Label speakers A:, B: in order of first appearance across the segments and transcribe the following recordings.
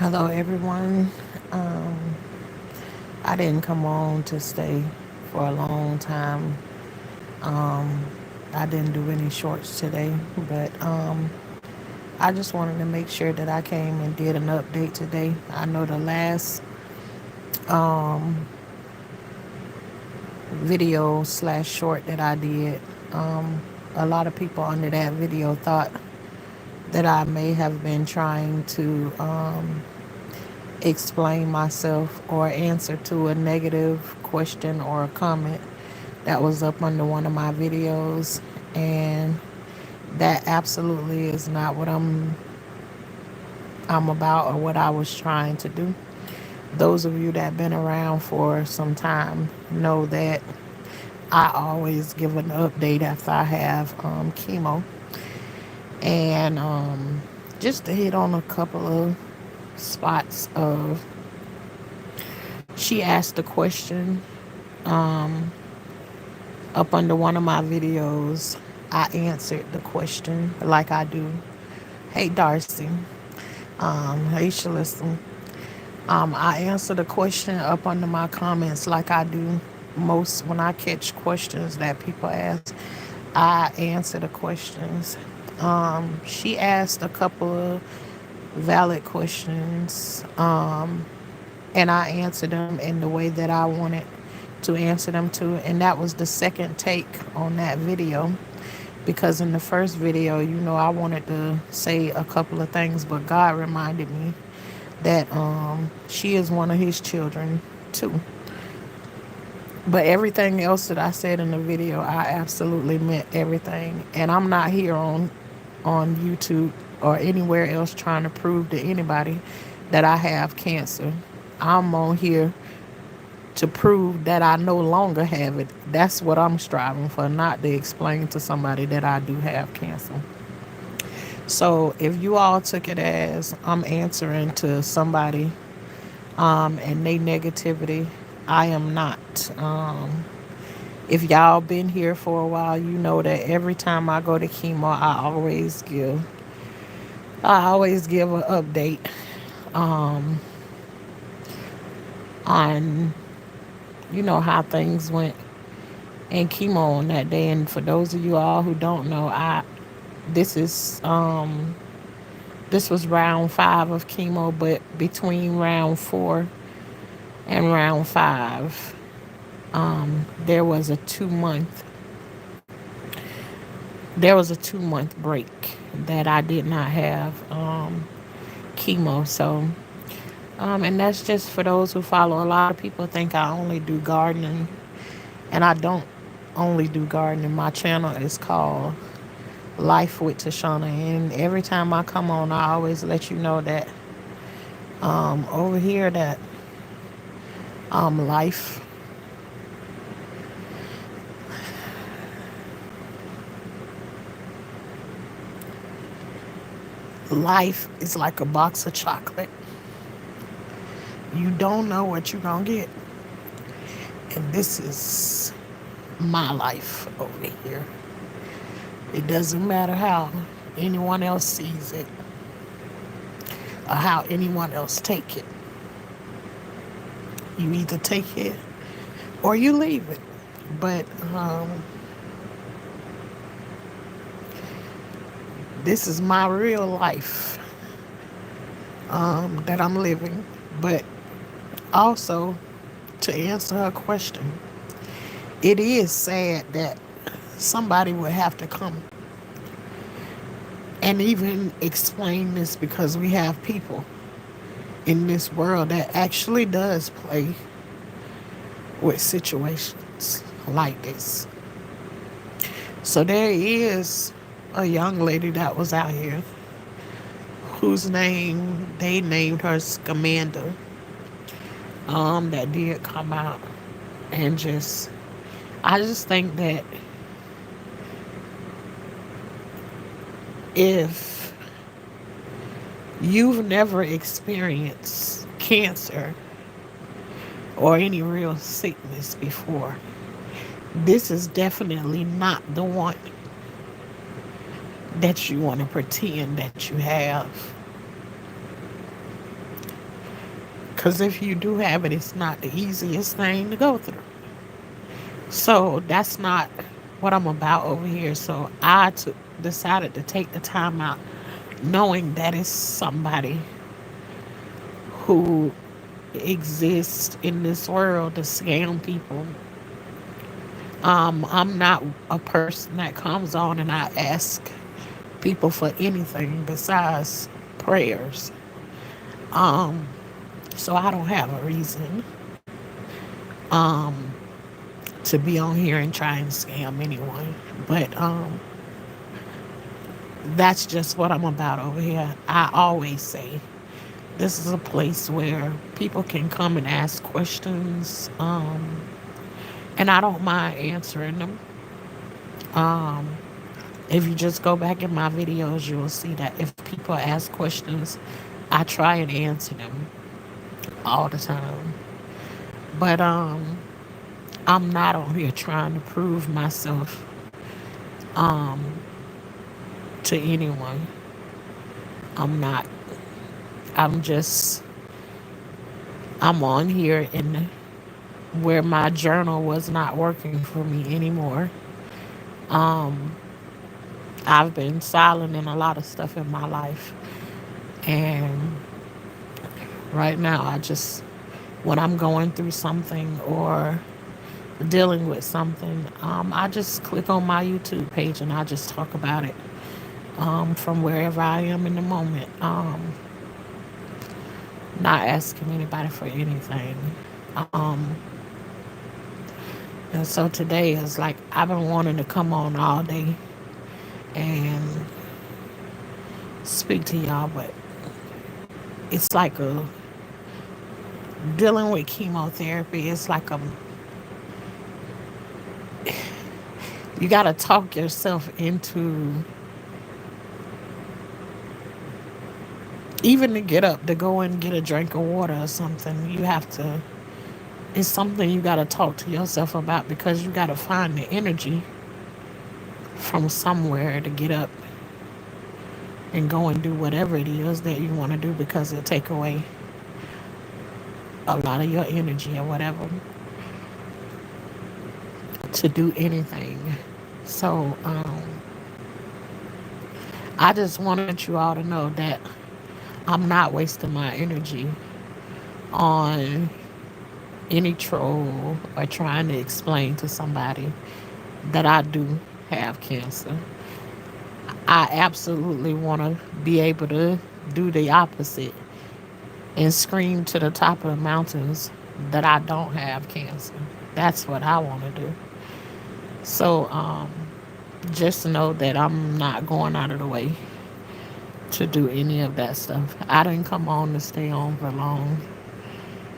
A: Hello, everyone. Um, I didn't come on to stay for a long time. Um, I didn't do any shorts today, but I just wanted to make sure that I came and did an update today. I know the last um, video slash short that I did, um, a lot of people under that video thought that I may have been trying to explain myself or answer to a negative question or a comment that was up under one of my videos, and that absolutely is not what I'm about or what I was trying to do. Those of you that have been around for some time know that I always give an update after I have chemo, and just to hit on a couple of spots of, she asked a question up under one of my videos. I answered the question like I do. Hey, Darcy. Hey, Shalissa. I answer the question up under my comments like I do most when I catch questions that people ask. I answer the questions. She asked a couple of valid questions, and I answered them in the way that I wanted to answer them to. And that was the second take on that video. Because in the first video, I wanted to say a couple of things, but God reminded me that she is one of his children too. But everything else that I said in the video, I absolutely meant everything. And I'm not here on YouTube or anywhere else trying to prove to anybody that I have cancer. I'm on here to prove that I no longer have it. That's what I'm striving for, not to explain to somebody that I do have cancer. So if you all took it as I'm answering to somebody and they negativity, I am not. If y'all been here for a while, you know that every time I go to chemo, I always give an update on how things went in chemo on that day. And for those of you all who don't know, this is this was round 5 of chemo, but between round 4 and round 5, there was a 2-month break that I did not have chemo. So and that's just for those who follow. A lot of people think I only do gardening, and I don't only do gardening. My channel is called Life with Tashanna, and every time I come on, I always let you know that over here that life life is like a box of chocolate. You don't know what you're gonna get, and this is my life over here. It doesn't matter how anyone else sees it or how anyone else take it. You either take it or you leave it. But this is my real life that I'm living. But also, to answer her question, it is sad that somebody would have to come and even explain this, because we have people in this world that actually does play with situations like this. So there is a young lady that was out here whose name they named her Scamanda, that did come out, and I just think that if you've never experienced cancer or any real sickness before, this is definitely not the one that you want to pretend that you have. Because if you do have it, it's not the easiest thing to go through. So that's not what I'm about over here. So decided to take the time out, knowing that it's somebody who exists in this world to scam people. I'm not a person that comes on and I ask people for anything besides prayers. Um, so I don't have a reason to be on here and try and scam anyone. But that's just what I'm about over here. I always say this is a place where people can come and ask questions, and I don't mind answering them. Um, if you just go back in my videos, you will see that if people ask questions, I try and answer them all the time. But I'm not on here trying to prove myself um, to anyone. I'm not. I'm just. I'm on here and where my journal was not working for me anymore. Um, I've been silent in a lot of stuff in my life, and right now I just when I'm going through something or dealing with something, I just click on my YouTube page and I just talk about it from wherever I am in the moment. Not asking anybody for anything. Um, and so today is like I've been wanting to come on all day and speak to y'all, but it's like a dealing with chemotherapy. It's like you got to talk yourself into even to get up to go and get a drink of water or something. You have to. It's something you got to talk to yourself about because you got to find the energy from somewhere to get up and go and do whatever it is that you want to do because it'll take away a lot of your energy or whatever to do anything. So I just wanted you all to know that I'm not wasting my energy on any troll or trying to explain to somebody that I do have cancer. I absolutely want to be able to do the opposite and scream to the top of the mountains that I don't have cancer. That's what I want to do. So just know that I'm not going out of the way to do any of that stuff. I didn't come on to stay on for long,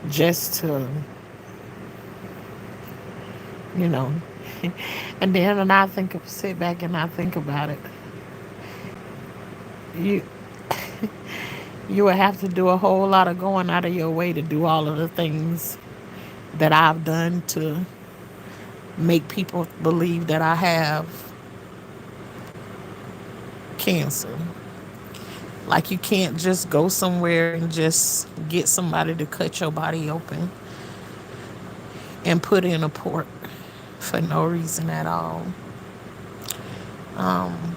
A: just to, you know. And then when I sit back and I think about it, you you would have to do a whole lot of going out of your way to do all of the things that I've done to make people believe that I have cancer. Like you can't just go somewhere and just get somebody to cut your body open and put in a port for no reason at all. Um,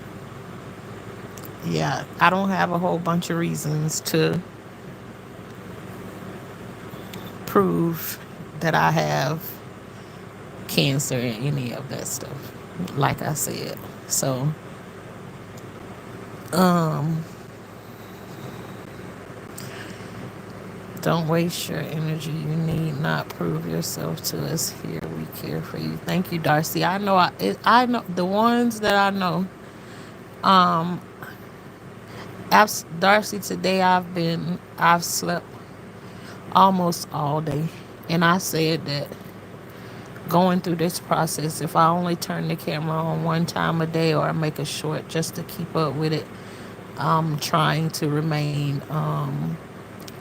A: yeah, I don't have a whole bunch of reasons to prove that I have cancer and any of that stuff. Like I said. So, um, don't waste your energy. You need not prove yourself to us here. We care for you. Thank you, Darcy. I know the ones that I know. Um, Darcy, today I've slept almost all day, and I said that going through this process, if I only turn the camera on one time a day or I make a short just to keep up with it, I'm trying to remain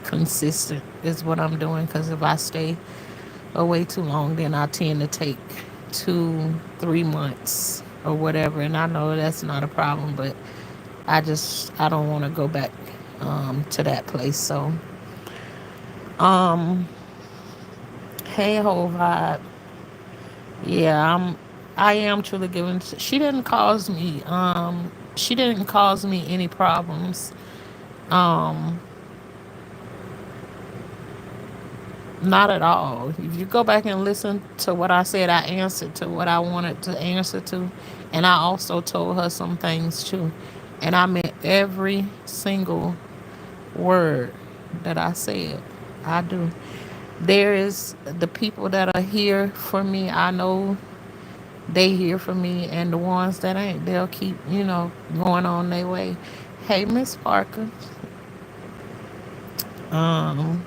A: consistent is what I'm doing, because if I stay away too long, then I tend to take 2-3 months or whatever, and I know that's not a problem, but I don't want to go back to that place. So Um, hey, whole vibe. Yeah, I am truly giving. She didn't cause me. She didn't cause me any problems. Um, Not at all. If you go back and listen to what I said, I answered to what I wanted to answer to, and I also told her some things too, and I meant every single word that I said. I do. There is the people that are here for me. I know they here for me, and the ones that ain't, they'll keep going on their way. Hey, Miss Parker. Um,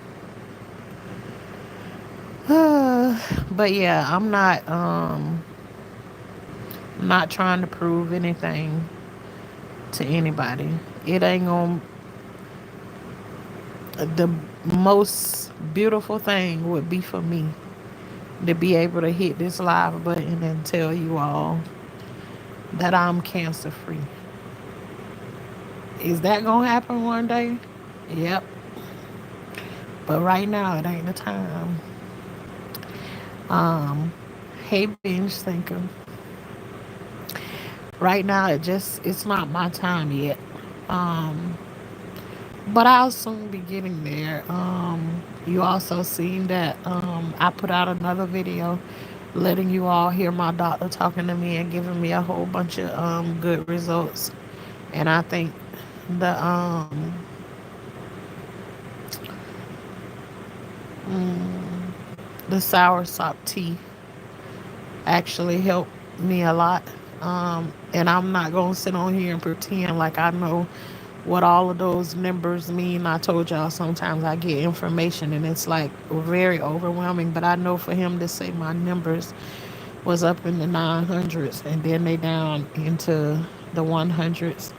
A: but yeah, I'm not trying to prove anything to anybody. It ain't gonna. The most beautiful thing would be for me to be able to hit this live button and tell you all that I'm cancer free. Is that gonna happen one day? Yep. But right now, it ain't the time. Um, hey, binge thinker. Right now, it's not my time yet. Um, but I'll soon be getting there. You also seen that I put out another video letting you all hear my doctor talking to me and giving me a whole bunch of good results. And I think the the soursop tea actually helped me a lot. And I'm not gonna sit on here and pretend like I know what all of those numbers mean. I told y'all sometimes I get information and it's like very overwhelming. But I know for him to say my numbers was up in the 900s and then they down into the 100s.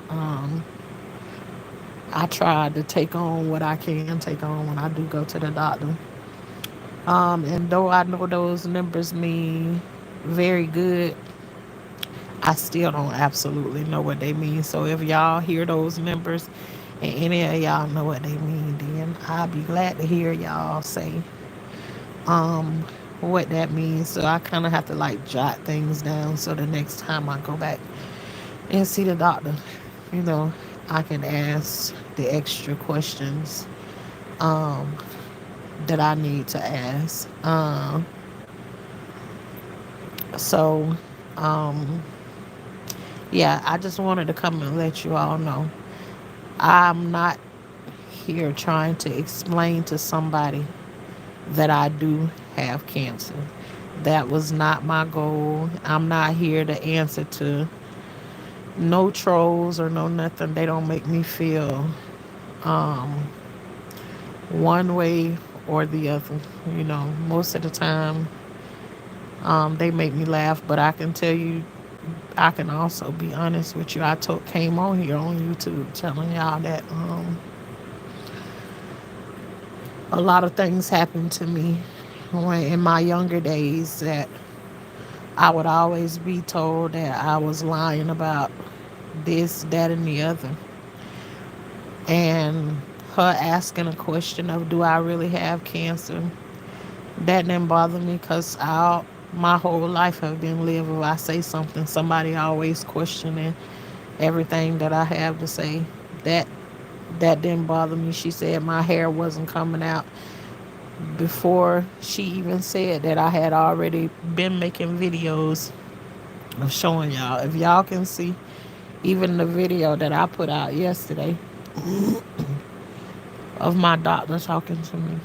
A: I tried to take on what I can take on when I do go to the doctor. And though I know those numbers mean very good, I still don't absolutely know what they mean. So if y'all hear those numbers and any of y'all know what they mean, then I'll be glad to hear y'all say um what that means. So I kind of have to like jot things down so the next time I go back and see the doctor, you know, I can ask the extra questions um that I need to ask. So um yeah, I just wanted to come and let you all know I'm not here trying to explain to somebody that I do have cancer. That was not my goal. I'm not here to answer to no trolls or no nothing. They don't make me feel um, one way or the other. Most of the time they make me laugh, but I can tell you, I can also be honest with you. Came on here on YouTube telling y'all that a lot of things happened to me when in my younger days that I would always be told that I was lying about this, that, and the other. And her asking a question of, do I really have cancer? That didn't bother me because my whole life have been lived. If I say something, somebody always questioning everything that I have to say. That that didn't bother me. She said my hair wasn't coming out before she even said that. I had already been making videos of showing y'all. If y'all can see, even the video that I put out yesterday of my doctor talking to me,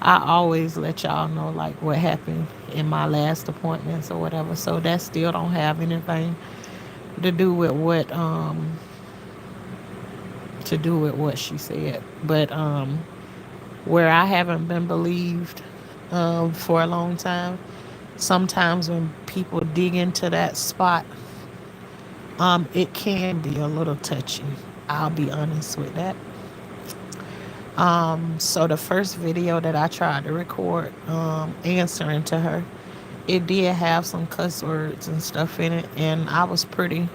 A: I always let y'all know like what happened in my last appointments or whatever. So that still don't have anything to do with what she said. But where I haven't been believed for a long time, sometimes when people dig into that spot, it can be a little touchy. I'll be honest with that. So the first video that I tried to record, answering to her, it did have some cuss words and stuff in it, and I was pretty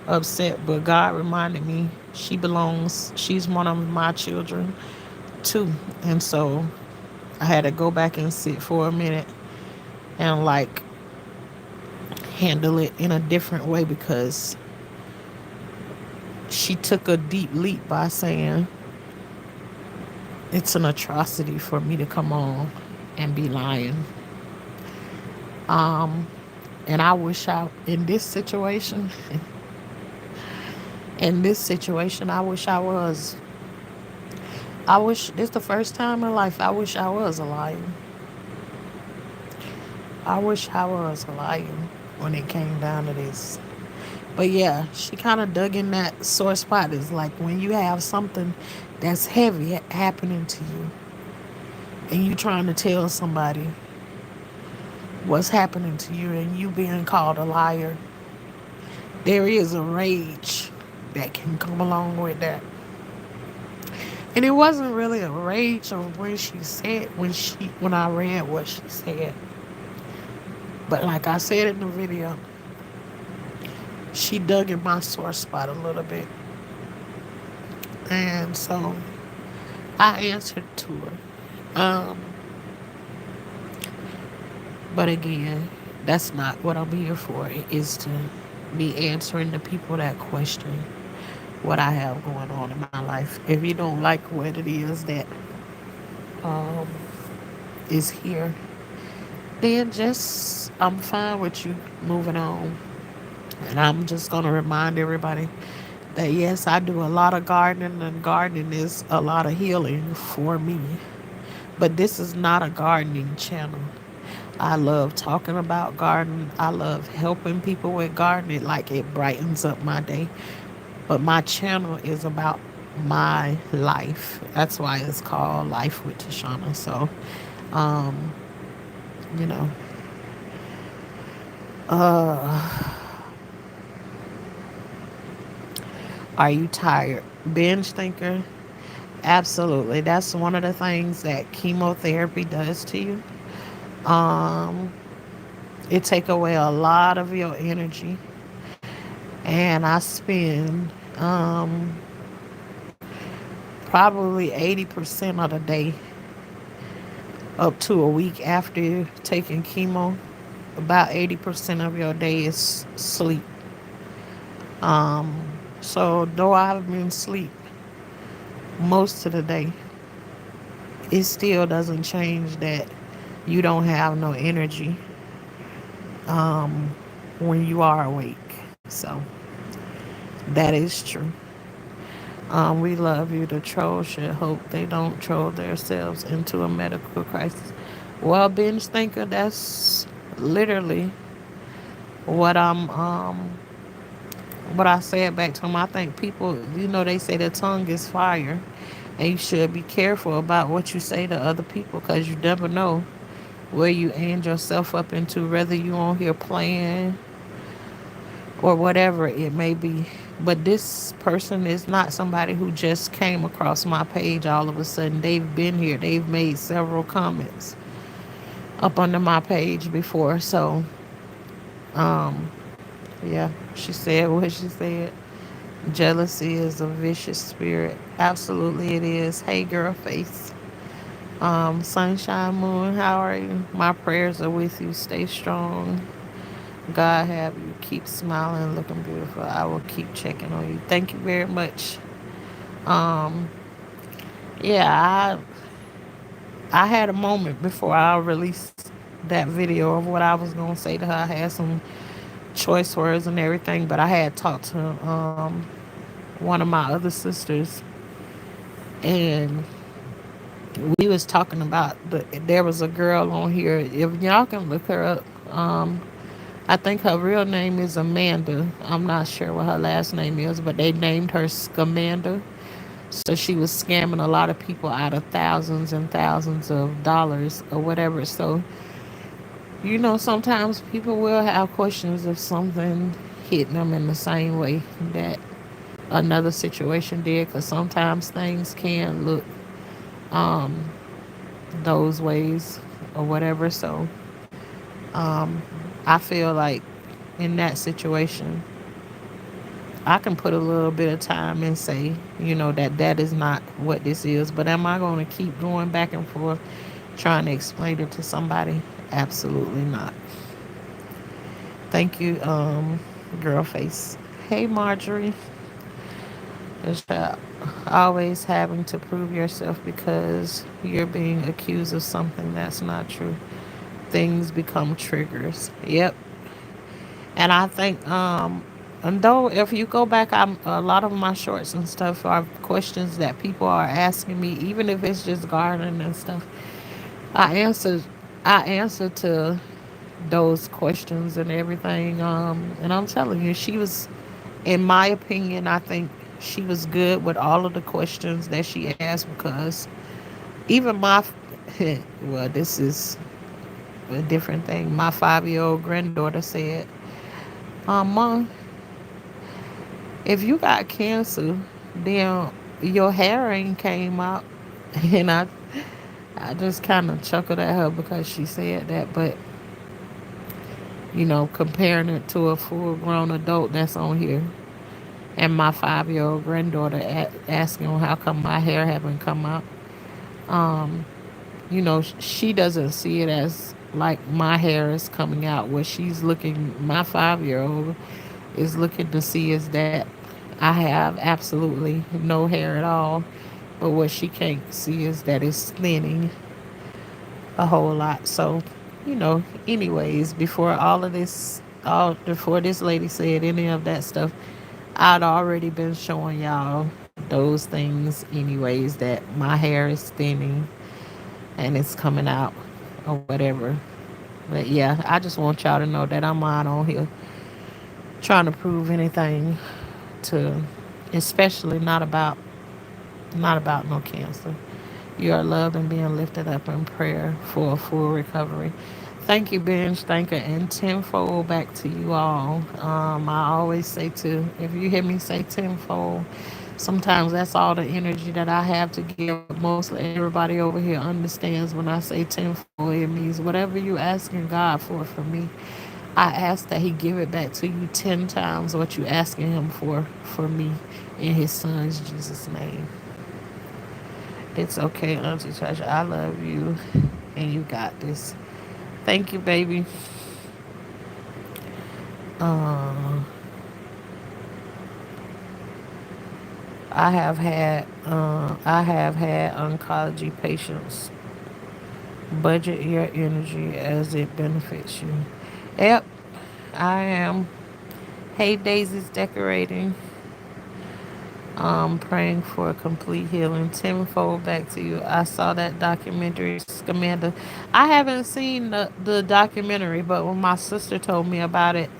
A: upset. But God reminded me, she's one of my children. too. And so I had to go back and sit for a minute and like handle it in a different way because she took a deep leap by saying it's an atrocity for me to come on and be lying. And I wish in this situation, in this situation, I wish I was. I wish this the first time in life I wish I was a liar. I wish I was a liar when it came down to this. But yeah, she kind of dug in that sore spot. Is like when you have something that's heavy happening to you and you trying to tell somebody what's happening to you and you being called a liar. There is a rage that can come along with that. And it wasn't really a rage of when she said when I read what she said. But like I said in the video, she dug in my sore spot a little bit. And so I answered to her. Um, but again, that's not what I'm here for. It is to be answering the people that question what I have going on in my life. If you don't like what it is that um, is here, then just I'm fine with you moving on. And I'm just gonna remind everybody that yes, I do a lot of gardening, and gardening is a lot of healing for me. But this is not a gardening channel. I love talking about gardening. I love helping people with gardening. Like it brightens up my day. But my channel is about my life. That's why it's called Life with Tashanna. So, um, you know, uh, are you tired? Binge thinker? Absolutely. That's one of the things that chemotherapy does to you. Um, it take away a lot of your energy, and I spend probably 80% of the day up to a week after taking chemo. About 80% of your day is sleep. So though I've been asleep most of the day, it still doesn't change that you don't have no energy when you are awake. So that is true. We love you. The trolls should hope they don't troll themselves into a medical crisis. Well, binge thinker, that's literally what what I said back to them. I think people, they say the tongue is fire, and you should be careful about what you say to other people because you never know where you end yourself up into, whether you on here playing or whatever it may be. But this person is not somebody who just came across my page all of a sudden. They've been here. They've made several comments up under my page before. So, yeah, she said what she said. Jealousy is a vicious spirit. Absolutely it is. Hey, girl face. Sunshine Moon, how are you? My prayers are with you. Stay strong. God have you. Keep smiling, looking beautiful. I will keep checking on you. Thank you very much. Um, yeah, I had a moment before I released that video of what I was gonna say to her. I had some choice words and everything, but I had talked to one of my other sisters, and we was talking about there was a girl on here. If y'all can look her up, I think her real name is Amanda. I'm not sure what her last name is, but they named her Scamanda. So she was scamming a lot of people out of thousands and thousands of dollars or whatever. So, sometimes people will have questions if something hit them in the same way that another situation did, because sometimes things can look those ways or whatever. So, I feel like in that situation, I can put a little bit of time and say, that that is not what this is. But am I going to keep going back and forth trying to explain it to somebody? Absolutely not. Thank you, girl face. Hey, Marjorie. It's always having to prove yourself because you're being accused of something that's not true. Things become triggers. Yep. And I think, and though if you go back, a lot of my shorts and stuff are questions that people are asking me, even if it's just gardening and stuff. I answer, I answer to those questions and everything. And I'm telling you, she was, in my opinion, I think she was good with all of the questions that she asked because even my, well, this is a different thing. My 5-year-old granddaughter said, Mom, if you got cancer, then your hair ain't came out. And I just kind of chuckled at her because she said that. But, comparing it to a full grown adult that's on here and my 5-year-old granddaughter asking how come my hair haven't come out. Um, she doesn't see it as like my hair is coming out. What she's looking, my 5-year-old is looking to see is that I have absolutely no hair at all. But what she can't see is that it's thinning a whole lot. So, anyways, before all of this, all before this lady said any of that stuff, I'd already been showing y'all those things, anyways, that my hair is thinning and it's coming out or whatever. But yeah, I just want y'all to know that I'm not on here trying to prove anything to, especially not about no cancer. You are loved and being lifted up in prayer for a full recovery. Thank you, Benj. Thank you. And tenfold back to you all. I always say to, if you hear me say tenfold, sometimes that's all the energy that I have to give. But mostly everybody over here understands when I say tenfold, it means whatever you asking God for me. I ask that He give it back to you 10 times what you asking Him for me in His Son's Jesus' name. It's okay, Auntie Tasha. I love you, and you got this. Thank you, baby. Uh, I have had oncology patients. Budget your energy as it benefits you. Yep, I am. Hey, Daisy's decorating. Praying for a complete healing. Tenfold back to you. I saw that documentary, Scamanda. I haven't seen the documentary, but when my sister told me about it,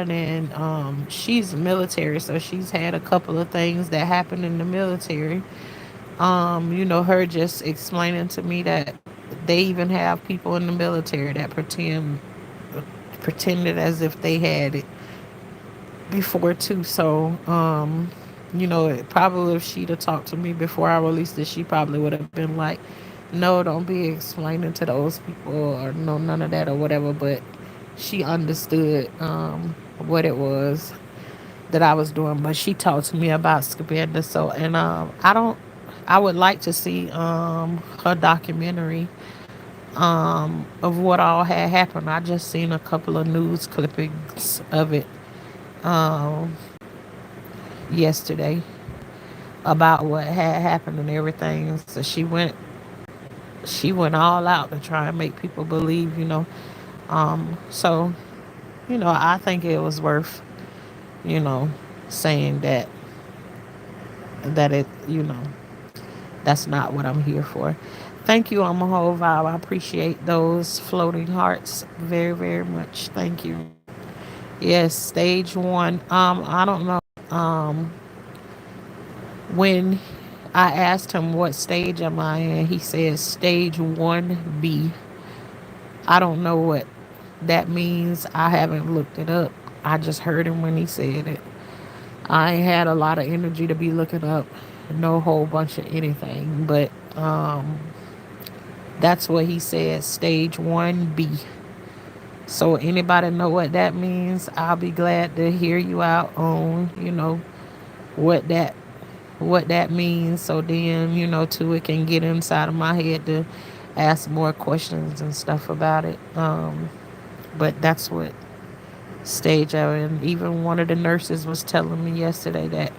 A: and she's military, so she's had a couple of things that happened in the military. Her just explaining to me that they even have people in the military that pretended as if they had it before too. So, probably if she'd have talked to me before I released it, she probably would have been like, "No, don't be explaining to those people or no, none of that or whatever." But she understood what it was that I was doing. But she talked to me about Scabanda. So, and I don't. I would like to see her documentary of what all had happened. I just seen a couple of news clippings of it um, yesterday about what had happened and everything. So she went all out to try and make people believe, So, I think it was worth, you know, saying that it, that's not what I'm here for. Thank you on my whole vibe. I appreciate those floating hearts very, very much. Thank you. Yes, stage one. I don't know. When I asked him what stage am I in, he said stage 1B. I don't know what that means. I haven't looked it up. I just heard him when he said it. I ain't had a lot of energy to be looking up no whole bunch of anything, but that's what he said, stage 1B. So anybody know what that means? I'll be glad to hear you out on, what that what that means. So then, too, it can get inside of my head to ask more questions and stuff about it. But that's what stage I'm in. Even one of the nurses was telling me yesterday that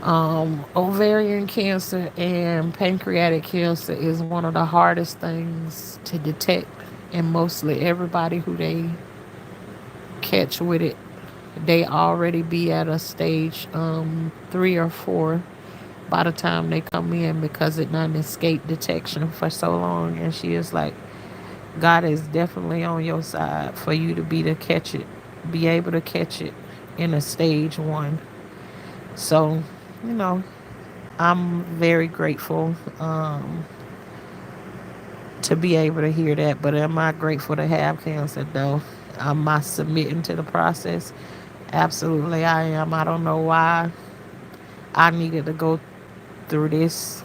A: ovarian cancer and pancreatic cancer is one of the hardest things to detect, and mostly everybody who they catch with it, they already be at a stage 3 or 4 by the time they come in because it done escaped detection for so long. And she is like, God is definitely on your side for you to be able to catch it in a stage 1. So, you know, I'm very grateful to be able to hear that. But am I grateful to have cancer? No. Am I submitting to the process? Absolutely, I am. I don't know why I needed to go through this,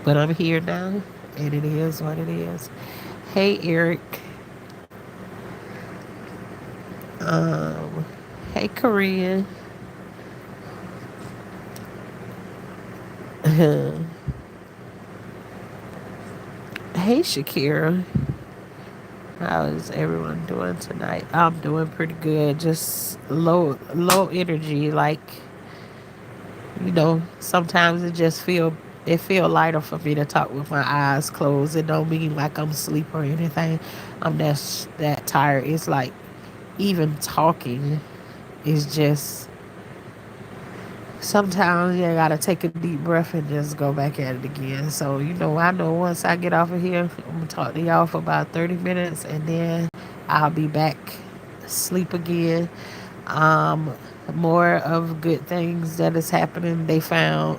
A: but I'm here now, and it is what it is. Hey, Eric. Um, hey, Korean. Hey, Shakira. How is everyone doing tonight? I'm doing pretty good. Just low energy. Like, sometimes it feel lighter for me to talk with my eyes closed. It don't mean like I'm asleep or anything. I'm that tired. It's like even talking is just sometimes you gotta take a deep breath and just go back at it again. So I know once I get off of here, I'm gonna talk to y'all for about 30 minutes, and then I'll be back asleep again. Um, More of good things that is happening. They found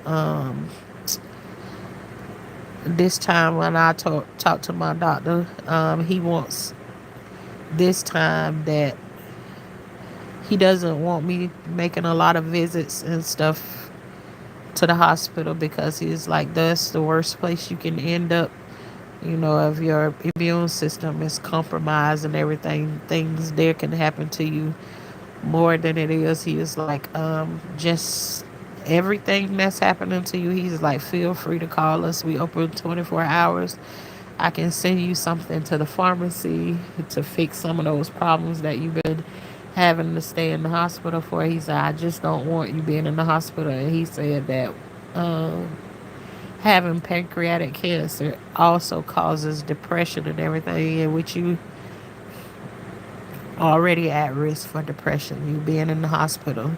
A: this time when I talk to my doctor, he wants this time that he doesn't want me making a lot of visits and stuff to the hospital, because he's like, that's the worst place you can end up. If your immune system is compromised and everything, things there can happen to you more than it is. He is like, just everything that's happening to you, he's like, feel free to call us. We open 24 hours. I can send you something to the pharmacy to fix some of those problems that you've been having to stay in the hospital for. He said, I just don't want you being in the hospital. And he said that having pancreatic cancer also causes depression and everything, in which you already at risk for depression. You being in the hospital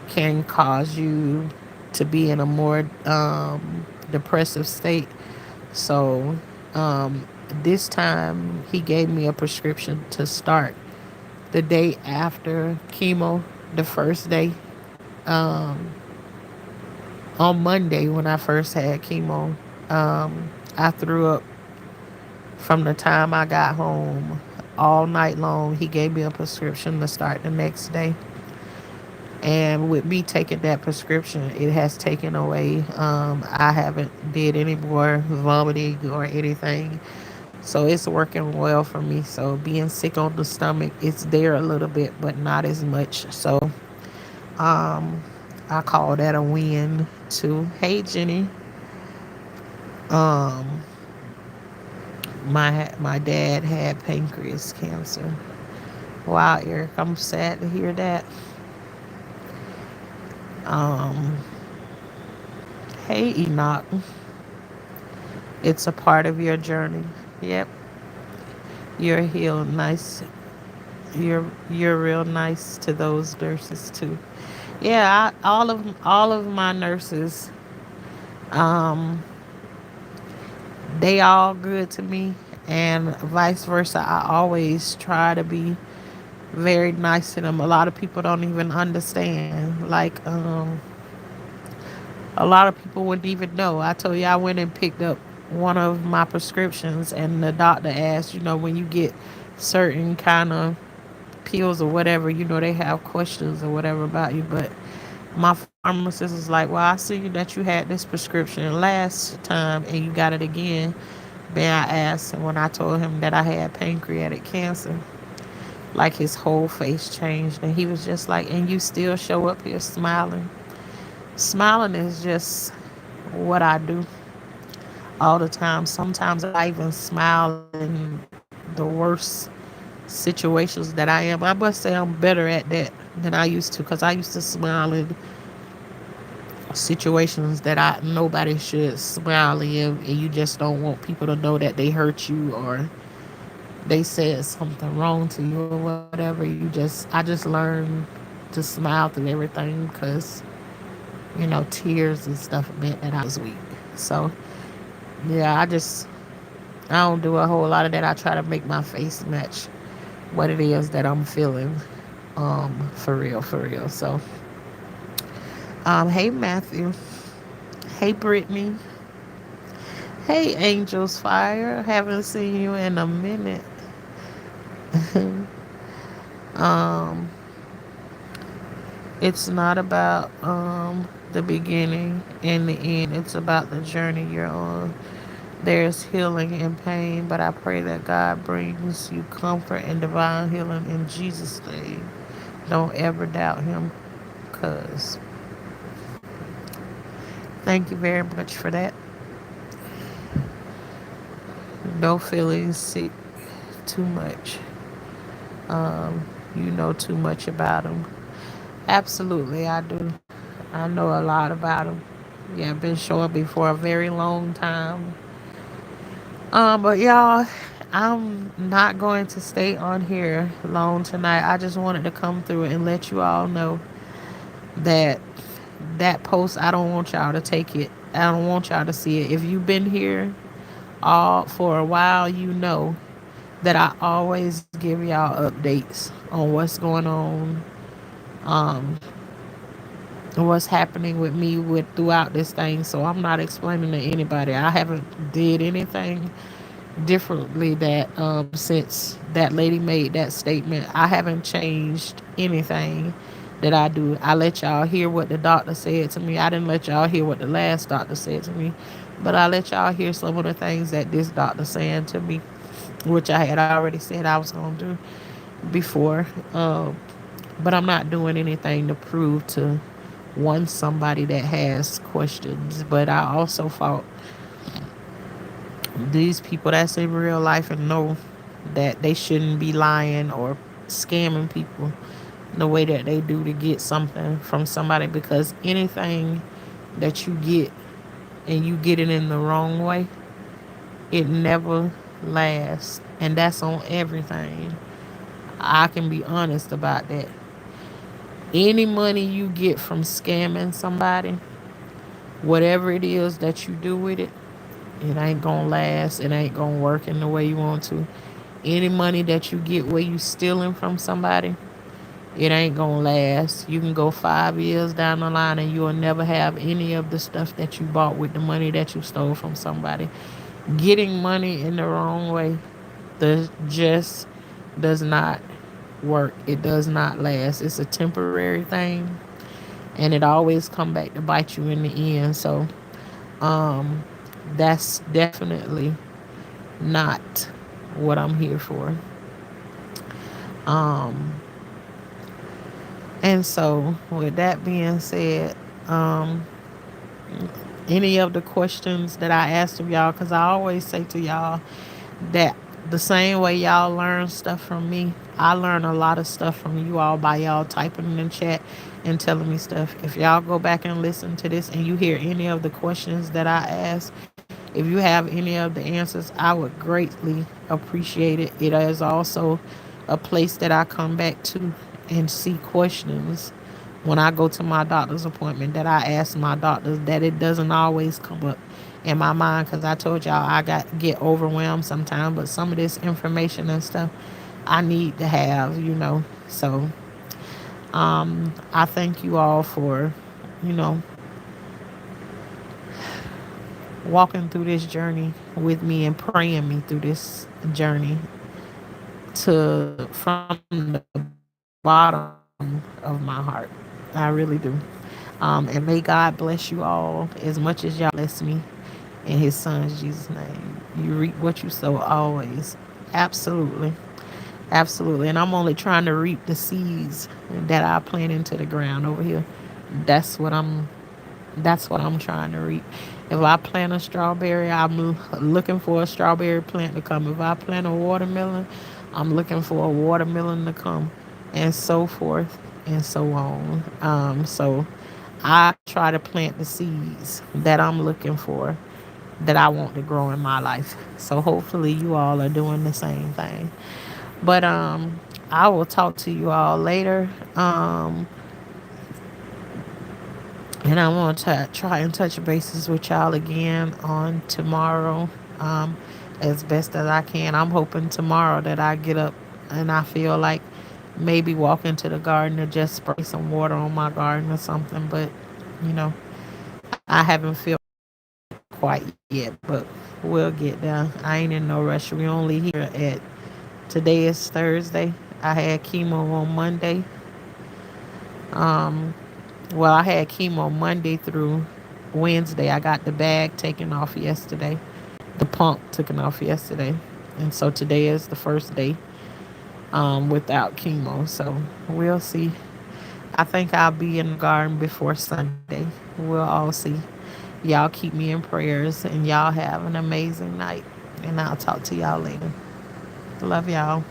A: can cause you to be in a more depressive state. So this time he gave me a prescription to start the day after chemo, the first day. Um, on Monday when I first had chemo, I threw up from the time I got home all night long. He gave me a prescription to start the next day. And with me taking that prescription, it has taken away. I haven't did any more vomiting or anything. So it's working well for me. So being sick on the stomach, it's there a little bit, but not as much. So um, I call that a win too. Hey, Jenny. Um, my dad had pancreas cancer. Wow, Eric, I'm sad to hear that. Um, hey, Enoch. It's a part of your journey. Yep, you're healed. Nice. You're real nice to those nurses too. Yeah, all of my nurses, um, they all good to me, and vice versa. I always try to be very nice to them. A lot of people don't even understand. Like, a lot of people wouldn't even know. I told you I went and picked up one of my prescriptions, and the doctor asked, when you get certain kind of pills or whatever, they have questions or whatever about you. But my pharmacist was like, well, I see that you had this prescription last time and you got it again. Then I asked him when I told him that I had pancreatic cancer, like his whole face changed. And he was just like, and you still show up here smiling. Smiling is just what I do all the time. Sometimes I even smile in the worst situations that I am. I must say I'm better at that than I used to, because I used to smile in situations that I nobody should smile in, and you just don't want people to know that they hurt you or they said something wrong to you or whatever. I just learned to smile through everything, because tears and stuff meant that I was weak. So yeah, I don't do a whole lot of that. I try to make my face match what it is that I'm feeling. For real, for real. So hey Matthew. Hey Brittany. Hey Angels Fire. Haven't seen you in a minute. um it's not about the beginning and the end. It's about the journey you're on. There's healing in pain, but I pray that God brings you comfort and divine healing in Jesus' name. Don't ever doubt him, cuz thank you very much for that. No feelings sick too much. You know too much about him. Absolutely, I do. I know a lot about him. Yeah, I've been showing me for a very long time. But y'all, I'm not going to stay on here long tonight. I just wanted to come through and let you all know that that post, I don't want y'all to take it. I don't want y'all to see it. If you've been here all for a while, you know that I always give y'all updates on what's going on, um, what's happening with me with throughout this thing. So I'm not explaining to anybody. I haven't did anything differently that since that lady made that statement. I haven't changed anything that I do. I let y'all hear what the doctor said to me. I didn't let y'all hear what the last doctor said to me, but I let y'all hear some of the things that this doctor saying to me, which I had already said I was gonna do before. But I'm not doing anything to prove to somebody that has questions. But I also fought these people that's in real life and know that they shouldn't be lying or scamming people the way that they do to get something from somebody, because anything that you get and you get it in the wrong way, it never lasts. And that's on everything. I can be honest about that. Any money you get from scamming somebody, whatever it is that you do with it, it ain't gonna last. It ain't gonna work in the way you want to. Any money that you get where you stealing from somebody, it ain't gonna last. You can go 5 years down the line and you'll never have any of the stuff that you bought with the money that you stole from somebody. Getting money in the wrong way just does not work. It does not last. It's a temporary thing, and it always come back to bite you in the end. So um, that's definitely not what I'm here for. Um, and so, with that being said, um, any of the questions that I asked of y'all, because I always say to y'all that the same way y'all learn stuff from me, I learn a lot of stuff from you all by y'all typing in the chat and telling me stuff. If y'all go back and listen to this and you hear any of the questions that I asked, if you have any of the answers, I would greatly appreciate it. It is also a place that I come back to and see questions when I go to my doctor's appointment that I ask my doctors, that it doesn't always come up in my mind, because I told y'all I got get overwhelmed sometimes, but some of this information and stuff I need to have, So I thank you all for, you know, walking through this journey with me and praying me through this journey to from the bottom of my heart. I really do. And may God bless you all as much as y'all bless me. in his son's Jesus' name. You reap what you sow always. Absolutely. Absolutely. And I'm only trying to reap the seeds that I plant into the ground over here. That's what I'm that's what I'm trying to reap. If I plant a strawberry, I'm looking for a strawberry plant to come. If I plant a watermelon, I'm looking for a watermelon to come, and so forth and so on. So I try to plant the seeds that I'm looking for, that I want to grow in my life. So hopefully you all are doing the same thing. But I will talk to you all later. And I want to try and touch bases with y'all again on tomorrow, um, as best as I can. I'm hoping tomorrow that I get up and I feel like maybe walk into the garden and just spray some water on my garden or something. But, you know, I haven't felt quite yet, but we'll get there. I ain't in no rush. We only here at, today is Thursday. I had chemo on Monday. Um, Well, I had chemo Monday through Wednesday. I got the bag taken off yesterday, the pump taken off yesterday. And so today is the first day without chemo. So we'll see. I think I'll be in the garden before Sunday. We'll all see. Y'all keep me in prayers and y'all have an amazing night. And I'll talk to y'all later. Love y'all.